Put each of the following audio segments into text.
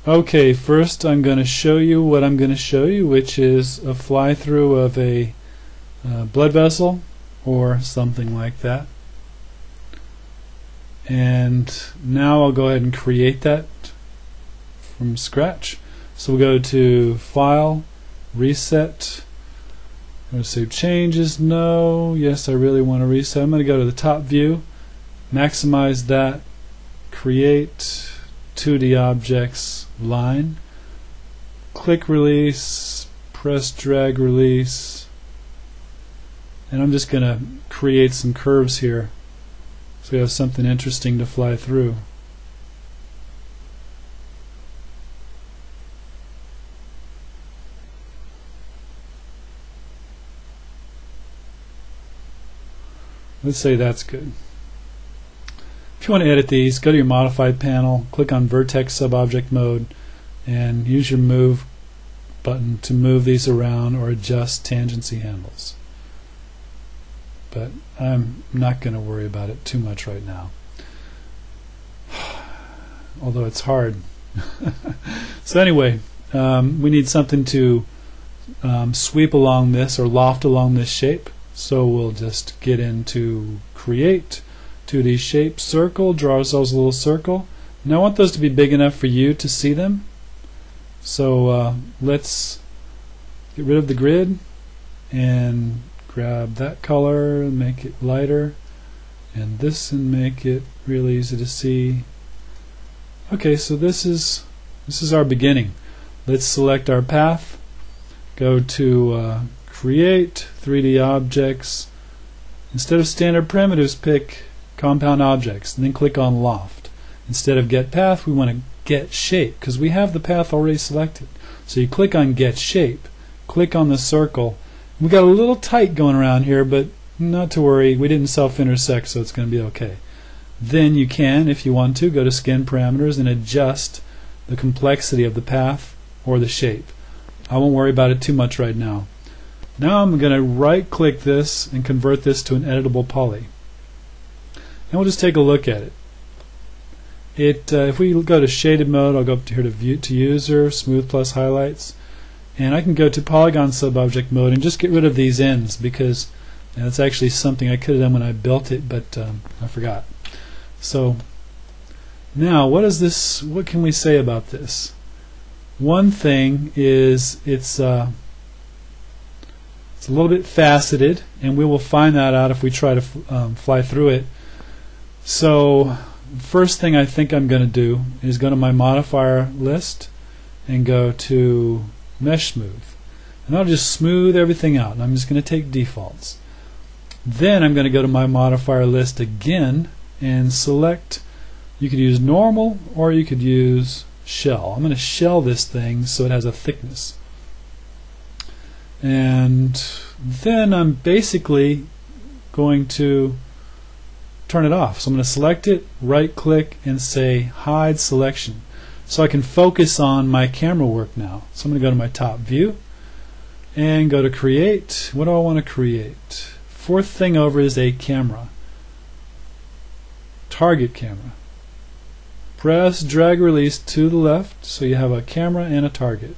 Okay, first I'm going to show you what I'm going to show you, which is a fly-through of a blood vessel or something like that. And now I'll go ahead and create that from scratch. So we'll go to File, Reset. I'm going to save changes. No. Yes, I really want to reset. I'm going to go to the top view, maximize that, create 2D objects line, click release, press drag release, and I'm just going to create some curves here so we have something interesting to fly through. Let's say that's good. If you want to edit these, go to your modified panel, click on vertex subobject mode, and use your move button to move these around or adjust tangency handles. But I'm not going to worry about it too much right now, although it's hard. So anyway, we need something to sweep along this or loft along this shape. So we'll just get into Create, 2D Shape, Circle, draw ourselves a little circle. Now I want those to be big enough for you to see them. So let's get rid of the grid and grab that color and make it lighter, and this and make it really easy to see. Okay, so this is our beginning. Let's select our path, go to Create, 3D Objects. Instead of Standard Primitives, pick Compound Objects, and then click on Loft. Instead of Get Path, we want to Get Shape, because we have the path already selected. So you click on Get Shape, click on the circle. We got a little tight going around here, but not to worry, we didn't self-intersect, so it's going to be okay. Then you can, if you want to, go to Skin Parameters and adjust the complexity of the path or the shape. I won't worry about it too much right now. Now I'm going to right-click this and convert this to an editable poly. And we'll just take a look at it. If we go to shaded mode, I'll go up to here to View to User, Smooth plus Highlights, and I can go to Polygon Subobject mode and just get rid of these ends, because that's actually something I could have done when I built it, but I forgot. So now, what can we say about this? One thing is it's a little bit faceted, and we will find that out if we try to fly through it. So first thing I think I'm going to do is go to my modifier list and go to meshsmooth, and I'll just smooth everything out, and I'm just going to take defaults. Then I'm going to go to my modifier list again and select, you could use normal or you could use shell. I'm going to shell this thing so it has a thickness. And then I'm basically going to turn it off. So I'm going to select it, right click, and say hide selection, so I can focus on my camera work now. So I'm going to go to my top view and go to create. What do I want to create? Fourth thing over is a camera. Target camera. Press drag release to the left so you have a camera and a target.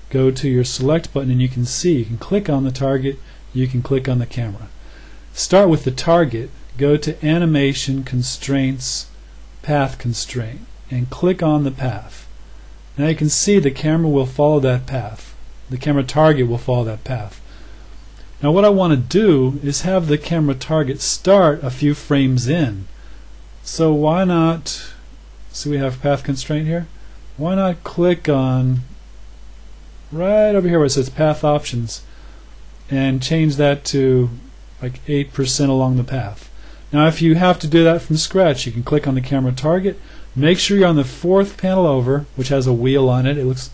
Go to your select button and you can see, you can click on the target, you can click on the camera. Start with the target, go to Animation, Constraints, Path Constraint, and click on the path. Now you can see the camera will follow that path. The camera target will follow that path. Now what I want to do is have the camera target start a few frames in. So why not, see we have path constraint here, why not click on right over here where it says path options and change that to like 8% along the path. Now if you have to do that from scratch, you can click on the camera target, make sure you're on the fourth panel over, which has a wheel on it. It looks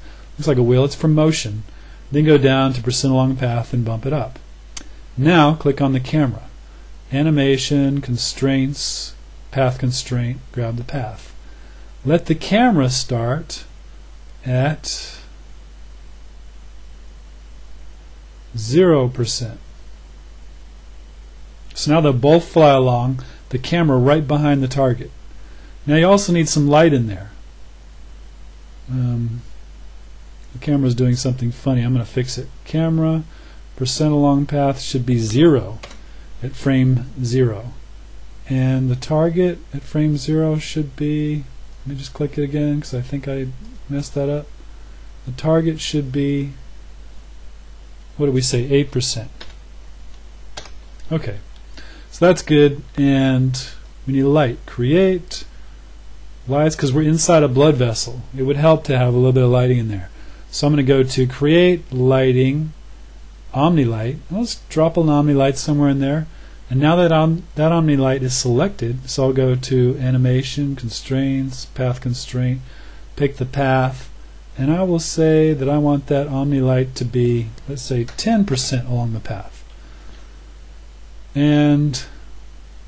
like a wheel, it's for motion. Then go down to percent along the path and bump it up. Now click on the camera. Animation, Constraints, Path Constraint, grab the path. Let the camera start at 0%. So now they'll both fly along, the camera right behind the target. Now you also need some light in there. the camera's doing something funny. I'm going to fix it. Camera percent along path should be 0 at frame 0. And the target at frame 0 should be, let me just click it again because I think I messed that up. The target should be, what did we say, 8%. Okay, so that's good. And we need a light. Create lights, because we're inside a blood vessel. It would help to have a little bit of lighting in there. So I'm going to go to Create Lighting, OmniLight. Let's drop an OmniLight somewhere in there. And now that that OmniLight is selected, so I'll go to Animation, Constraints, Path Constraint, pick the path, and I will say that I want that OmniLight to be, let's say, 10% along the path. And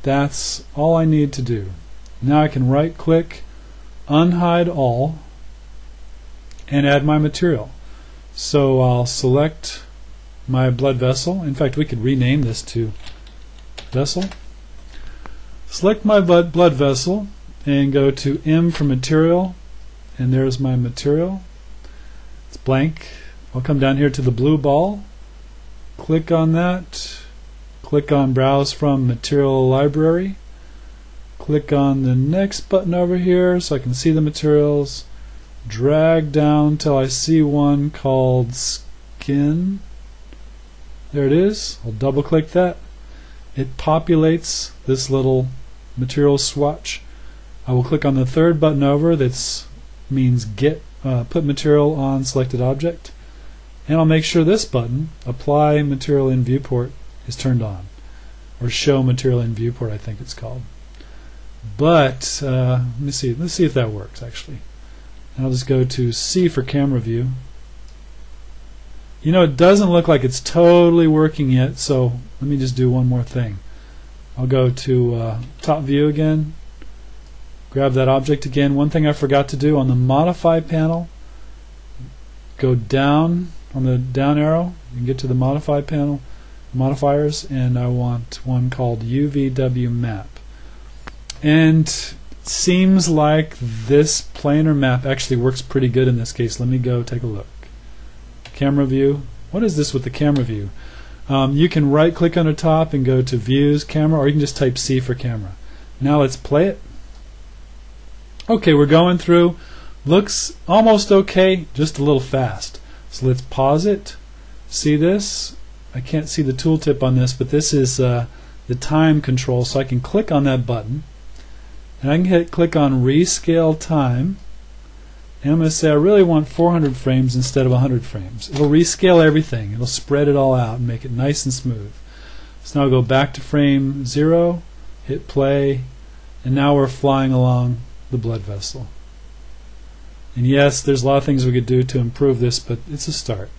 that's all I need to do. Now I can right-click, unhide all, and add my material. So I'll select my blood vessel. In fact, we could rename this to vessel. Select my blood vessel and go to M for material, and there's my material. It's blank. I'll come down here to the blue ball, click on that, click on Browse from Material Library, click on the next button over here so I can see the materials, drag down till I see one called Skin. There it is. I'll double click that. It populates this little material swatch. I will click on the third button over that means put material on selected object, and I'll make sure this button, Apply Material in Viewport, is turned on, or Show Material in Viewport I think it's called. But let me see. Let's see if that works actually. And I'll just go to C for camera view. You know, it doesn't look like it's totally working yet, so let me just do one more thing. I'll go to top view again, grab that object again. One thing I forgot to do on the modify panel, go down on the down arrow, you can get to the modify panel, modifiers, and I want one called UVW map. And seems like this planar map actually works pretty good in this case. Let me go take a look. Camera view. What is this with the camera view? You can right click on the top and go to Views, Camera, or you can just type C for camera. Now let's play it. Okay, we're going through. Looks almost okay, just a little fast. So let's pause it. See this? I can't see the tooltip on this, but this is the time control, so I can click on that button and I can click on Rescale Time. And I'm going to say I really want 400 frames instead of 100 frames. It'll rescale everything. It'll spread it all out and make it nice and smooth. So now I'll go back to frame 0, hit play, and now we're flying along the blood vessel. And yes, there's a lot of things we could do to improve this, but it's a start.